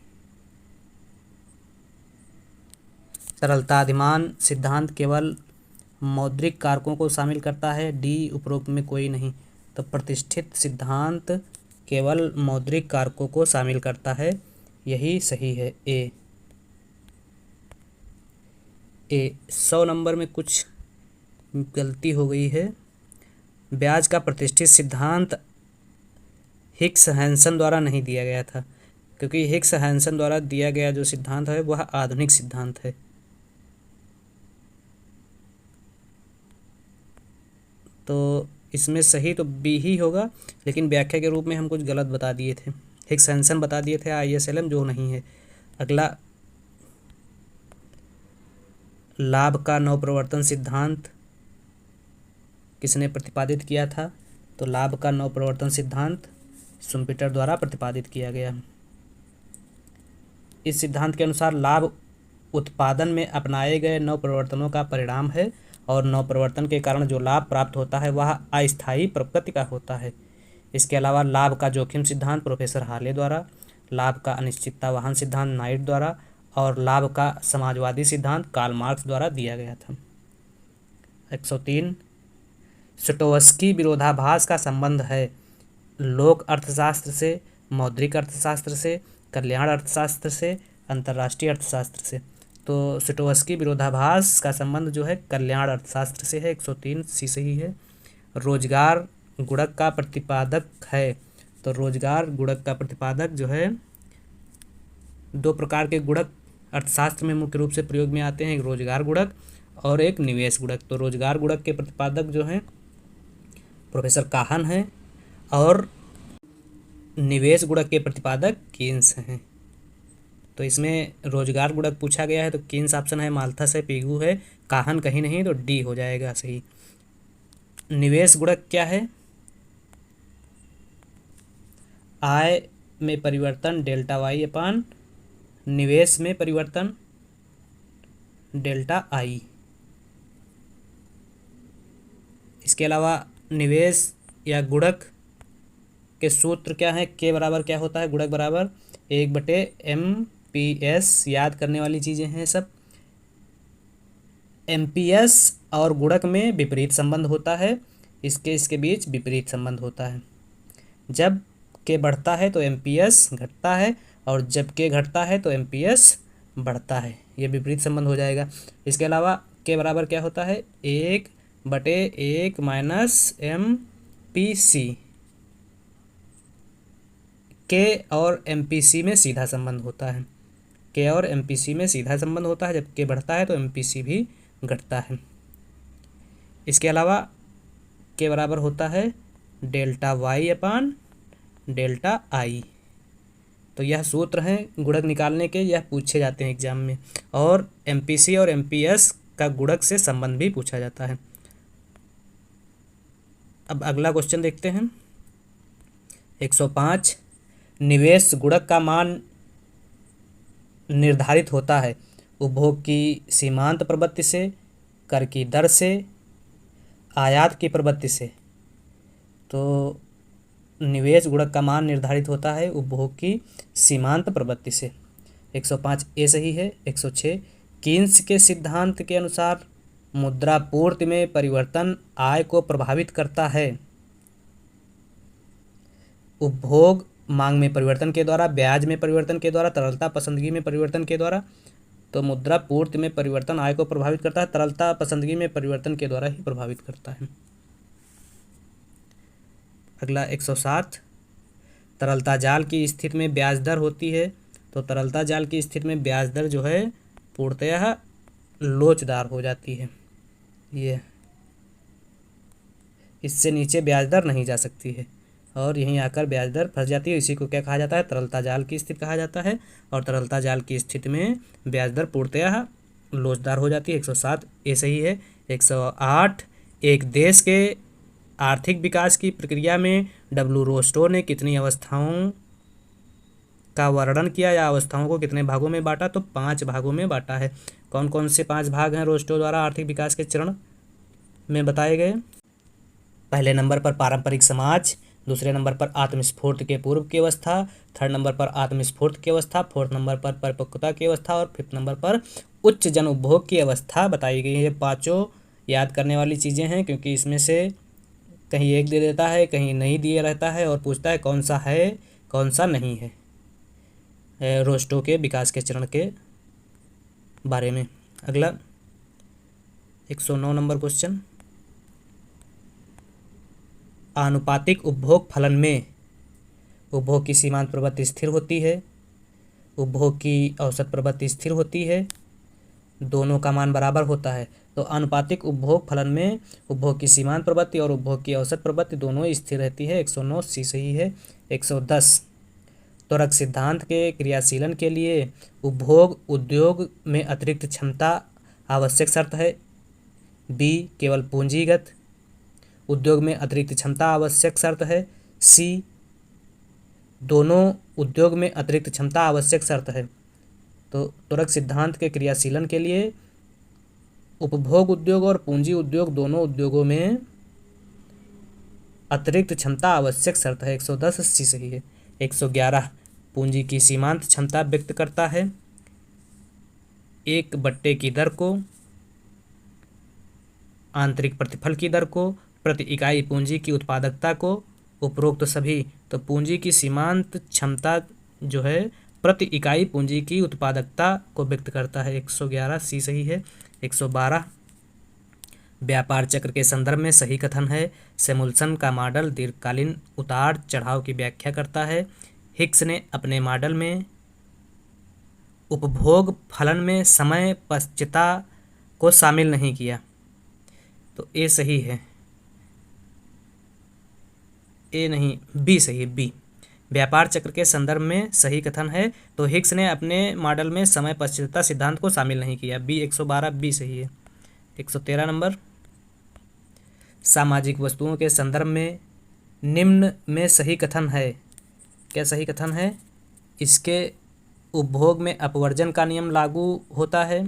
A: सरलताधिमान सिद्धांत केवल मौद्रिक कारकों को शामिल करता है। डी, उपरोक्त में कोई नहीं। तो प्रतिष्ठित सिद्धांत केवल मौद्रिक कारकों को शामिल करता है, यही सही है ए। 100 नंबर में कुछ गलती हो गई है। ब्याज का प्रतिष्ठित सिद्धांत हिक्स हैंसन द्वारा नहीं दिया गया था, क्योंकि हिक्स हैंसन द्वारा दिया गया जो सिद्धांत है वह आधुनिक सिद्धांत है। तो इसमें सही तो बी ही होगा, लेकिन व्याख्या के रूप में हम कुछ गलत बता दिए थे। हिक्स हैंसन बता दिए थे ISLM, जो नहीं है। अगला, लाभ का नवप्रवर्तन सिद्धांत किसने प्रतिपादित किया था? तो लाभ का नवप्रवर्तन सिद्धांत शुम्पीटर द्वारा प्रतिपादित किया गया। इस सिद्धांत के अनुसार लाभ उत्पादन में अपनाए गए नवप्रवर्तनों का परिणाम है, और नवप्रवर्तन के कारण जो लाभ प्राप्त होता है वह अस्थायी प्रकृति का होता है। इसके अलावा लाभ का जोखिम सिद्धांत प्रोफेसर हार्ले द्वारा, लाभ का अनिश्चिततावाहन सिद्धांत नाइट द्वारा, और लाभ का समाजवादी सिद्धांत कार्ल मार्क्स द्वारा दिया गया था। 103, स्टोवस्की विरोधाभास का संबंध है लोक अर्थशास्त्र से, मौद्रिक अर्थशास्त्र से, कल्याण अर्थशास्त्र से, अंतर्राष्ट्रीय अर्थशास्त्र से। तो स्टोवस्की विरोधाभास का संबंध जो है कल्याण अर्थशास्त्र से है। 103 सी सही है। रोजगार गुणक का प्रतिपादक है। तो रोजगार गुणक का प्रतिपादक जो है, दो प्रकार के गुणक अर्थशास्त्र में मुख्य रूप से प्रयोग में आते हैं, एक रोजगार गुणक और एक निवेश गुणक। तो रोजगार गुणक के प्रतिपादक जो हैं प्रोफेसर काहन हैं, और निवेश गुणक के प्रतिपादक कीन्स हैं। तो इसमें रोजगार गुणक पूछा गया है तो कीन्स ऑप्शन है, माल्थस है, पिगू है, काहन कहीं नहीं, तो डी हो जाएगा सही। निवेश गुणक क्या है? आय में परिवर्तन डेल्टा वाई अपान निवेश में परिवर्तन डेल्टा आई। इसके अलावा निवेश या गुणक के सूत्र क्या है? के बराबर क्या होता है? गुणक बराबर 1/MPS। याद करने वाली चीज़ें हैं सब। MPS और गुणक में विपरीत संबंध होता है, इसके बीच विपरीत संबंध होता है। जब के बढ़ता है तो MPS घटता है, और जब के घटता है तो MPS बढ़ता है, ये विपरीत संबंध हो जाएगा। इसके अलावा के बराबर क्या होता है? 1/1 - MPC। के और MPC में सीधा संबंध होता है, के और MPC में सीधा संबंध होता है। जब के बढ़ता है तो MPC भी घटता है। इसके अलावा के बराबर होता है delta Y upon delta I. तो यह सूत्र हैं गुणक निकालने के, यह पूछे जाते हैं एग्जाम में, और MPC और MPS का गुणक से संबंध भी पूछा जाता है। अब अगला क्वेश्चन देखते हैं। 105, निवेश गुणक का मान निर्धारित होता है उपभोग की सीमांत प्रवृत्ति से, कर की दर से, आयात की प्रवृत्ति से। तो निवेश गुणक का मान निर्धारित होता है उपभोग की सीमांत प्रवृत्ति से। 105 ए सही है। 106, कीन्स के सिद्धांत के अनुसार मुद्रापूर्ति में परिवर्तन आय को प्रभावित करता है। उपभोग मांग में परिवर्तन के द्वारा, ब्याज में परिवर्तन के द्वारा, तरलता पसंदगी में परिवर्तन के द्वारा। तो मुद्रा पूर्ति में परिवर्तन आय को प्रभावित करता है, तरलता पसंदगी में परिवर्तन के द्वारा ही प्रभावित करता है। अगला 107, तरलता जाल की स्थिति में ब्याज दर होती है। तो तरलता जाल की स्थिति में ब्याज दर जो है पूर्णतः लोचदार हो जाती है, ये इससे नीचे ब्याज दर नहीं जा सकती है और यहीं आकर ब्याज दर फंस जाती है। इसी को क्या कहा जाता है? तरलता जाल की स्थिति कहा जाता है। और तरलता जाल की स्थिति में ब्याज दर पूर्णतः लोचदार हो जाती है। 107 ये सही है। 108, एक देश के आर्थिक विकास की प्रक्रिया में डब्ल्यू रोस्टो ने कितनी अवस्थाओं का वर्णन किया या अवस्थाओं को कितने भागों में बांटा? तो 5 भागों में बांटा है। कौन कौन से 5 भाग हैं रोस्टो द्वारा आर्थिक विकास के चरण में बताए गए? पहले नंबर पर पारंपरिक समाज, दूसरे नंबर पर आत्मस्फूर्ति के पूर्व की अवस्था, थर्ड नंबर पर आत्मस्फूर्ति की अवस्था, फोर्थ नंबर पर परिपक्वता की अवस्था और फिफ्थ नंबर पर उच्च जन उपभोग की अवस्था बताई गई है। ये पाँचों याद करने वाली चीज़ें हैं, क्योंकि इसमें से कहीं एक दे देता है, कहीं नहीं दिया रहता है और पूछता है कौन सा है कौन सा नहीं है रोस्टो के विकास के चरण के बारे में। अगला 109 नंबर क्वेश्चन, आनुपातिक उपभोग फलन में उपभोग की सीमांत प्रवृत्ति स्थिर होती है, उपभोग की औसत प्रवृत्ति स्थिर होती है, दोनों का मान बराबर होता है। तो आनुपातिक उपभोग फलन में उपभोग की सीमांत प्रवृत्ति और उपभोग की औसत प्रवृत्ति दोनों स्थिर रहती है। 109 सी सही है। 110, त्वरक सिद्धांत के क्रियाशीलन के लिए उपभोग उद्योग में अतिरिक्त क्षमता आवश्यक शर्त है। बी, केवल पूंजीगत उद्योग में अतिरिक्त क्षमता आवश्यक शर्त है। सी, दोनों उद्योग में अतिरिक्त क्षमता आवश्यक शर्त है। तो त्वरक सिद्धांत के क्रियाशीलन के लिए उपभोग उद्योग और पूंजी उद्योग दोनों उद्योगों में अतिरिक्त क्षमता आवश्यक शर्त है। 110 सी सही है। 111, पूंजी की सीमांत क्षमता व्यक्त करता है। 1/2 की दर को, आंतरिक प्रतिफल की दर को, प्रति इकाई पूंजी की उत्पादकता को, उपरोक्त सभी। तो पूंजी की सीमांत क्षमता जो है प्रति इकाई पूंजी की उत्पादकता को व्यक्त करता है। 111 सी सही है। 112, व्यापार चक्र के संदर्भ में सही कथन है। सैमुअल्सन का मॉडल दीर्घकालीन उतार चढ़ाव की व्याख्या करता है। हिक्स ने अपने मॉडल में उपभोग फलन में समय पश्चिता को शामिल नहीं किया। तो ए सही है, ए नहीं, बी सही है। बी, व्यापार चक्र के संदर्भ में सही कथन है। तो हिक्स ने अपने मॉडल में समय पश्चिता सिद्धांत को शामिल नहीं किया। बी 112 बी सही है। 113 नंबर, सामाजिक वस्तुओं के संदर्भ में निम्न में सही कथन है। क्या सही कथन है? इसके उपभोग में अपवर्जन का नियम लागू होता है।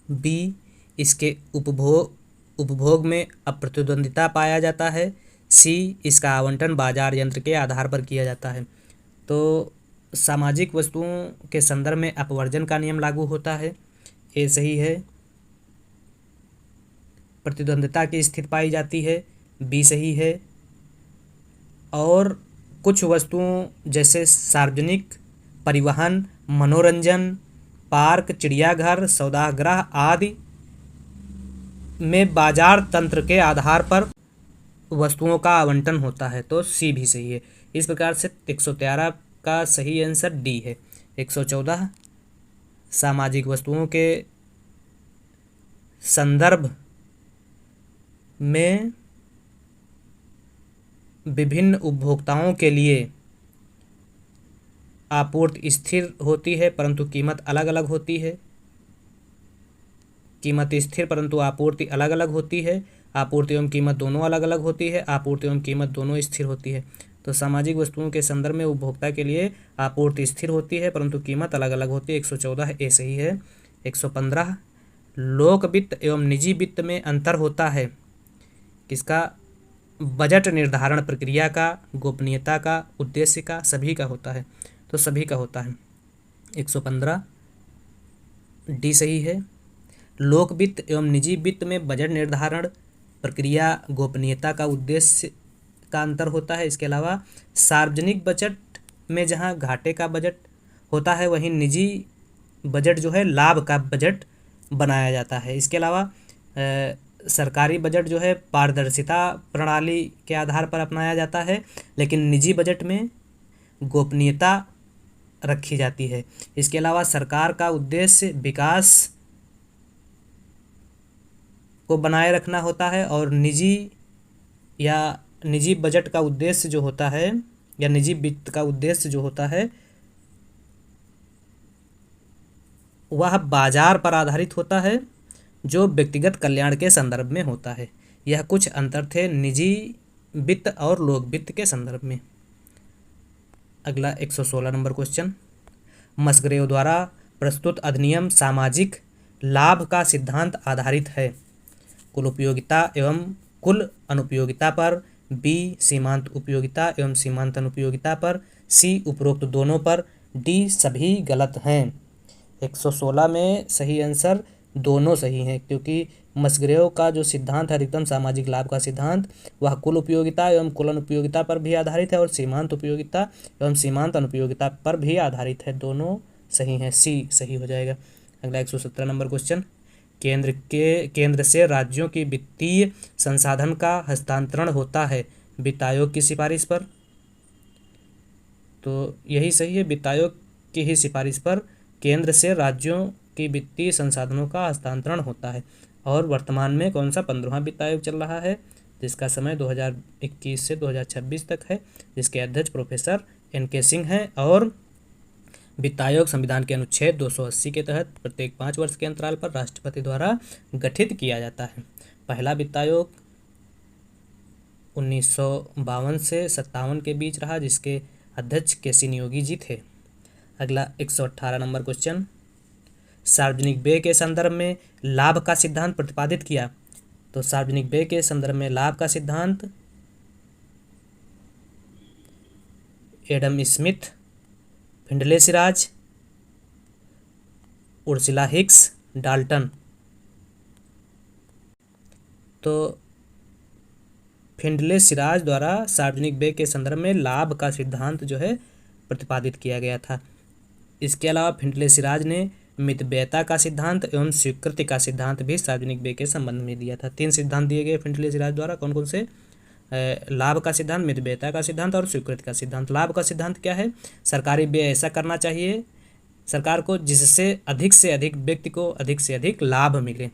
A: बी, इसके उपभोग में अप्रतिद्वंदिता पाया जाता है। सी, इसका आवंटन बाजार यंत्र के आधार पर किया जाता है। तो सामाजिक वस्तुओं के संदर्भ में अपवर्जन का नियम लागू होता है। ए सही है। प्रतिद्वंदिता की स्थिति पाई जाती है। बी सही है। और कुछ वस्तुओं जैसे सार्वजनिक परिवहन, मनोरंजन, पार्क, चिड़ियाघर, सौदागृह आदि में बाजार तंत्र के आधार पर वस्तुओं का आवंटन होता है। तो सी भी सही है। इस प्रकार से 113 का सही आंसर डी है। 114, सामाजिक वस्तुओं के संदर्भ में विभिन्न उपभोक्ताओं के लिए आपूर्ति स्थिर होती है परंतु कीमत अलग अलग होती है। कीमत स्थिर परंतु आपूर्ति अलग अलग होती है। आपूर्ति एवं कीमत दोनों अलग अलग होती है। आपूर्ति एवं कीमत दोनों स्थिर होती है। तो सामाजिक वस्तुओं के संदर्भ में उपभोक्ता के लिए आपूर्ति स्थिर होती है परंतु कीमत अलग अलग होती है। 114 ए सही है। 115, लोक वित्त एवं निजी वित्त में अंतर होता है। किसका? बजट निर्धारण प्रक्रिया का, गोपनीयता का, उद्देश्य का, सभी का होता है। तो सभी का होता है। 115 डी सही है। लोक वित्त एवं निजी वित्त में बजट निर्धारण प्रक्रिया, गोपनीयता का, उद्देश्य का अंतर होता है। इसके अलावा सार्वजनिक बजट में जहाँ घाटे का बजट होता है, वहीं निजी बजट जो है लाभ का बजट बनाया जाता है। इसके अलावा सरकारी बजट जो है पारदर्शिता प्रणाली के आधार पर अपनाया जाता है, लेकिन निजी बजट में गोपनीयता रखी जाती है। इसके अलावा सरकार का उद्देश्य विकास को बनाए रखना होता है, और निजी बजट का उद्देश्य जो होता है, या निजी वित्त का उद्देश्य जो होता है, वह बाजार पर आधारित होता है, जो व्यक्तिगत कल्याण के संदर्भ में होता है। यह कुछ अंतर थे निजी वित्त और लोक वित्त के संदर्भ में। अगला 116 नंबर क्वेश्चन, मस्ग्रेव द्वारा प्रस्तुत अधिनियम सामाजिक लाभ का सिद्धांत आधारित है। कुल उपयोगिता एवं कुल अनुपयोगिता पर, बी सीमांत उपयोगिता एवं सीमांत अनुपयोगिता पर, सी उपरोक्त दोनों पर, डी सभी गलत हैं। 116 में सही आंसर दोनों सही हैं, क्योंकि मस्ग्रेव का जो सिद्धांत है अधिकतम सामाजिक लाभ का सिद्धांत, वह कुल उपयोगिता एवं कुल अनुपयोगिता पर भी आधारित है, और सीमांत उपयोगिता एवं सीमांत अनुपयोगिता पर भी आधारित है। दोनों सही हैं, सी सही हो जाएगा। अगला 117 नंबर क्वेश्चन, केंद्र से राज्यों की वित्तीय संसाधन का हस्तांतरण होता है वित्त आयोग की सिफारिश पर। तो यही सही है, वित्त आयोग की ही सिफारिश पर केंद्र से राज्यों की वित्तीय संसाधनों का हस्तांतरण होता है। और वर्तमान में कौन सा 15वां वित्त आयोग चल रहा है, जिसका समय 2021 से 2026 तक है, जिसके अध्यक्ष प्रोफेसर NK सिंह हैं। और वित्त आयोग संविधान के अनुच्छेद 280 के तहत प्रत्येक 5 वर्ष के अंतराल पर राष्ट्रपति द्वारा गठित किया जाता है। पहला वित्त आयोग 1952 से 57 के बीच रहा, जिसके अध्यक्ष KC नियोगी जी थे। अगला 118 नंबर क्वेश्चन, सार्वजनिक व्यय के संदर्भ में लाभ का सिद्धांत प्रतिपादित किया। तो सार्वजनिक व्यय के संदर्भ में लाभ का सिद्धांत Adam Smith, Findlay Siraj, Ursula Hicks, Dalton. तो फिंडले सिराज द्वारा सार्वजनिक व्यय के संदर्भ में लाभ का सिद्धांत जो है प्रतिपादित किया गया था। इसके अलावा फिंडले सिराज ने मितव्ययता का सिद्धांत एवं स्वीकृति का सिद्धांत भी सार्वजनिक व्यय के संबंध में दिया था। 3 सिद्धांत दिए गए फिंडले सिराज द्वारा, कौन कौन से? लाभ का सिद्धांत, मितव्ययता का सिद्धांत और स्वीकृति का सिद्धांत। लाभ का सिद्धांत क्या है? सरकारी व्यय ऐसा करना चाहिए सरकार को जिससे अधिक से अधिक व्यक्ति को अधिक से अधिक लाभ मिले।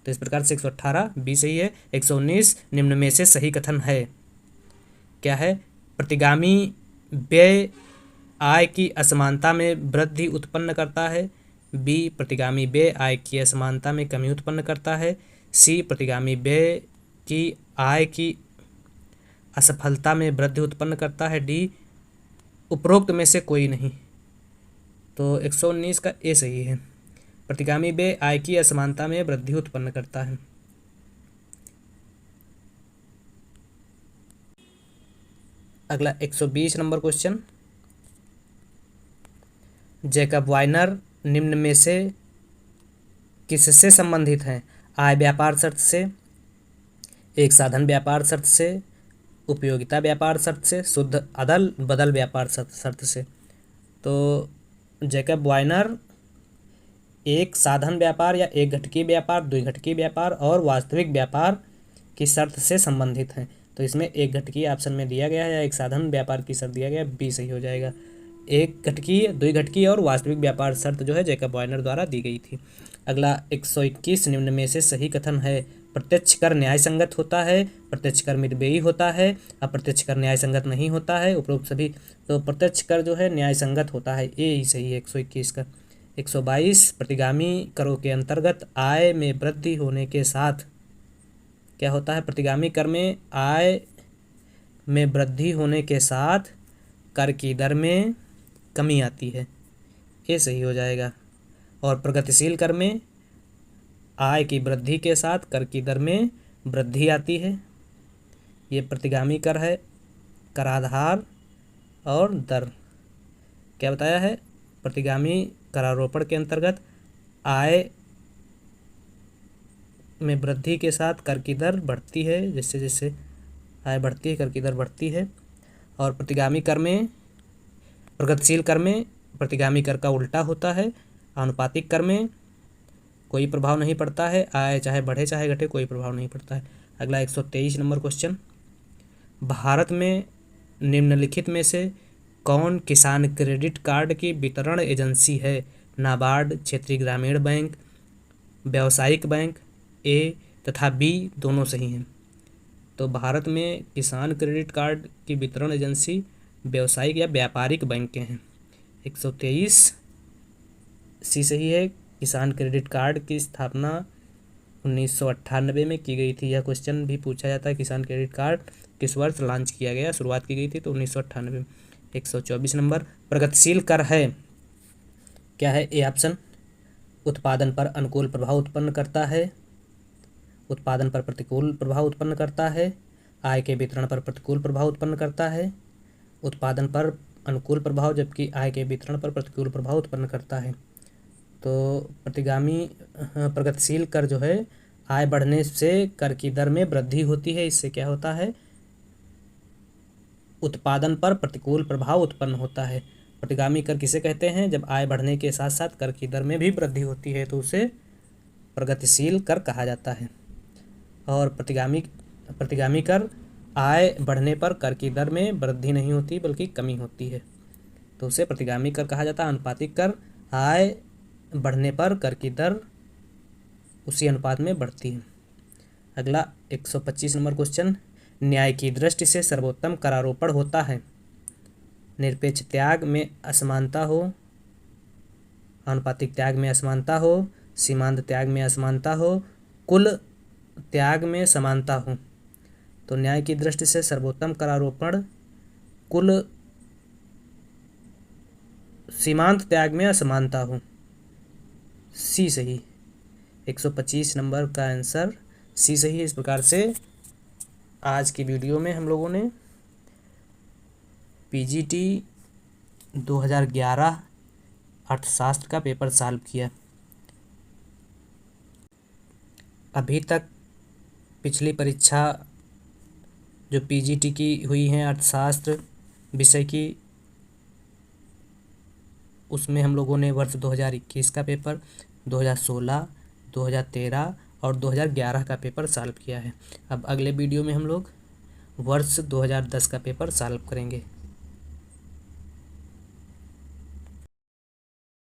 A: तो इस प्रकार से 118 बी सही है। 119 निम्न में से सही कथन है। क्या है? प्रतिगामी व्यय आय की असमानता में वृद्धि उत्पन्न करता है। बी प्रतिगामी व्यय आय की असमानता में कमी उत्पन्न करता है। सी प्रतिगामी व्यय की आय की असफलता में वृद्धि उत्पन्न करता है। डी उपरोक्त में से कोई नहीं। तो 119 का ए सही है। प्रतिगामी व्यय आय की असमानता में वृद्धि उत्पन्न करता है। अगला 120 नंबर क्वेश्चन, जैकब वाइनर निम्न में से किससे संबंधित हैं? आय व्यापार शर्त से, एक साधन व्यापार शर्त से, उपयोगिता व्यापार शर्त से, शुद्ध अदल बदल व्यापार शर्त से। तो जैकब वाइनर एक साधन व्यापार या एक घटकी व्यापार, द्विघटकी व्यापार और वास्तविक व्यापार की शर्त से संबंधित हैं। तो इसमें एक घटकी ऑप्शन में दिया गया है या एक साधन व्यापार की शर्त दिया गया है, बी सही हो जाएगा। एक घटकी, द्विघटकी और वास्तविक व्यापार शर्त जो है जैकब वाइनर द्वारा दी गई थी। अगला 121 निम्न में से सही कथन है। प्रत्यक्ष कर न्याय संगत होता है, प्रत्यक्ष कर मितव्ययी होता है, अप्रत्यक्ष कर न्याय संगत नहीं होता है। उपरोक्त सभी। तो प्रत्यक्ष कर जो है न्याय संगत होता है, ये ही सही है 121 का। 122 प्रतिगामी करों के अंतर्गत आय में वृद्धि होने के साथ क्या होता है? प्रतिगामी कर में आय में वृद्धि होने के साथ कर की दर में कमी आती है, ये सही हो जाएगा। और प्रगतिशील कर में आय की वृद्धि के साथ कर की दर में वृद्धि आती है। ये प्रतिगामी कर है, कराधार और दर। क्या बताया है? प्रतिगामी करारोपण के अंतर्गत आय में वृद्धि के साथ कर की दर बढ़ती है, जैसे जैसे आय बढ़ती है, कर की दर बढ़ती है। और प्रतिगामी कर में, प्रगतिशील कर में प्रतिगामी कर का उल्टा होता है। आनुपातिक कर में कोई प्रभाव नहीं पड़ता है, आय चाहे बढ़े चाहे घटे कोई प्रभाव नहीं पड़ता है। अगला 123 नंबर क्वेश्चन, भारत में निम्नलिखित में से कौन किसान क्रेडिट कार्ड की वितरण एजेंसी है? नाबार्ड, क्षेत्रीय ग्रामीण बैंक, व्यावसायिक बैंक, ए तथा बी दोनों सही हैं। तो भारत में किसान क्रेडिट कार्ड की वितरण एजेंसी व्यावसायिक या व्यापारिक बैंक के हैं। 123 सी सही है। किसान क्रेडिट कार्ड की स्थापना 1998 में की गई थी। यह क्वेश्चन भी पूछा जाता है, किसान क्रेडिट कार्ड किस वर्ष लॉन्च किया गया, शुरुआत की गई थी, तो 1998 में। 124 नंबर, प्रगतिशील कर है, क्या है? ए ऑप्शन, उत्पादन पर अनुकूल प्रभाव उत्पन्न करता है, उत्पादन पर प्रतिकूल प्रभाव उत्पन्न करता है, आय के वितरण पर प्रतिकूल प्रभाव उत्पन्न करता है, उत्पादन पर अनुकूल प्रभाव जबकि आय के वितरण पर प्रतिकूल प्रभाव उत्पन्न करता है। तो प्रतिगामी प्रगतिशील कर जो है, आय बढ़ने से कर की दर में वृद्धि होती है, इससे क्या होता है? उत्पादन पर प्रतिकूल प्रभाव उत्पन्न होता है। प्रतिगामी कर किसे कहते हैं? जब आय बढ़ने के साथ साथ कर की दर में भी वृद्धि होती है तो उसे प्रगतिशील कर कहा जाता है। और प्रतिगामी कर, आय बढ़ने पर कर की दर में वृद्धि नहीं होती बल्कि कमी होती है, तो उसे प्रतिगामी कर कहा जाता है। अनुपातिक कर, आय बढ़ने पर कर की दर उसी अनुपात में बढ़ती है। अगला 125 नंबर क्वेश्चन, न्याय की दृष्टि से सर्वोत्तम करारोपण होता है? निरपेक्ष त्याग में असमानता हो, आनुपातिक त्याग में असमानता हो, सीमांत त्याग में असमानता हो, कुल त्याग में समानता हो। तो न्याय की दृष्टि से सर्वोत्तम करारोपण कुल सीमांत त्याग में असमानता हो, सी सही। 125 नंबर का आंसर सी सही है। इस प्रकार से आज की वीडियो में हम लोगों ने पीजीटी 2011 अर्थशास्त्र का पेपर सॉल्व किया। अभी तक पिछली परीक्षा जो पीजीटी की हुई हैं अर्थशास्त्र विषय की, उसमें हम लोगों ने वर्ष 2021 का पेपर, 2016, 2013 और 2011 का पेपर सॉल्व किया है। अब अगले वीडियो में हम लोग वर्ष 2010 का पेपर सॉल्व करेंगे।